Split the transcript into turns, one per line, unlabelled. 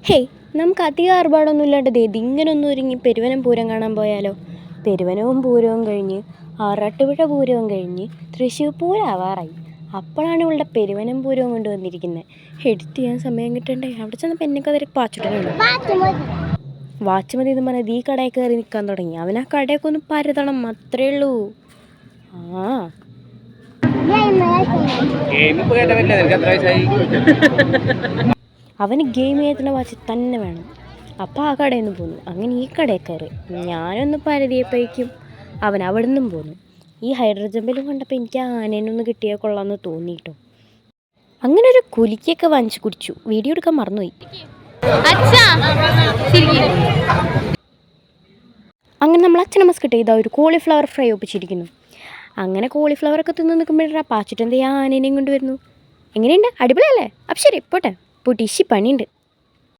Hey, നമുക്ക് അധികം ആർഭാടമൊന്നും ഇല്ലാണ്ട് ഇതിങ്ങനൊന്നും ഒരുങ്ങി പെരുവനം പൂരം കാണാൻ പോയാലോ? പെരുവനവും പൂരവും കഴിഞ്ഞ് ആറാട്ടുപുഴ പൂരവും കഴിഞ്ഞ് തൃശ്ശൂർ പൂരം ആവാറായി. അപ്പോഴാണ് ഇവളുടെ പെരുവനം പൂരവും കൊണ്ടുവന്നിരിക്കുന്നത്. എഡിറ്റ് ചെയ്യാൻ സമയം കിട്ടണ്ടേ? അവിടെ ചെന്നപ്പോൾ എന്നെ കഥ പാച്ചിട്ടുണ്ട്. വാച്ച് മതി എന്ന് പറഞ്ഞാൽ ഈ കടയിൽ കയറി നിൽക്കാൻ തുടങ്ങി. അവൻ ആ കടയൊക്കെ ഒന്ന് പരതണം, അത്രേ ഉള്ളൂ. അവന് ഗെയിം ചെയ്തിട്ടുള്ള വാച്ച് തന്നെ വേണം. അപ്പോൾ ആ കടയിൽ നിന്ന് പോന്നു. അങ്ങനെ ഈ കടയിൽ കയറി ഞാനൊന്ന് പരതിയപ്പോഴേക്കും അവൻ അവിടെ നിന്നും പോന്നു. ഈ ഹൈഡ്രോ ജമ്പിലും കണ്ടപ്പോൾ എനിക്ക് ആനേനൊന്ന് കിട്ടിയാൽ കൊള്ളാമെന്ന് തോന്നിയിട്ടോ. അങ്ങനെ ഒരു കുലിക്കൊക്കെ വാങ്ങിച്ച് കുടിച്ചു. വീഡിയോ എടുക്കാൻ മറന്നുപോയി. അങ്ങനെ നമ്മൾ അച്ഛനെ മസ്കട്ട് ചെയ്താൽ ഒരു കോളിഫ്ലവർ ഫ്രൈ ഒപ്പിച്ചിരിക്കുന്നു. അങ്ങനെ കോളിഫ്ലവറൊക്കെ തിന്ന് നിൽക്കുമ്പോഴാണ് പാച്ചിട്ട് എന്ത് ആനേനെയും കൊണ്ട് വരുന്നു. എങ്ങനെയുണ്ട്? അടിപൊളിയല്ലേ? അപ്പം ശരി, പോട്ടെ. പൊട്ടിശി പണിയുണ്ട്.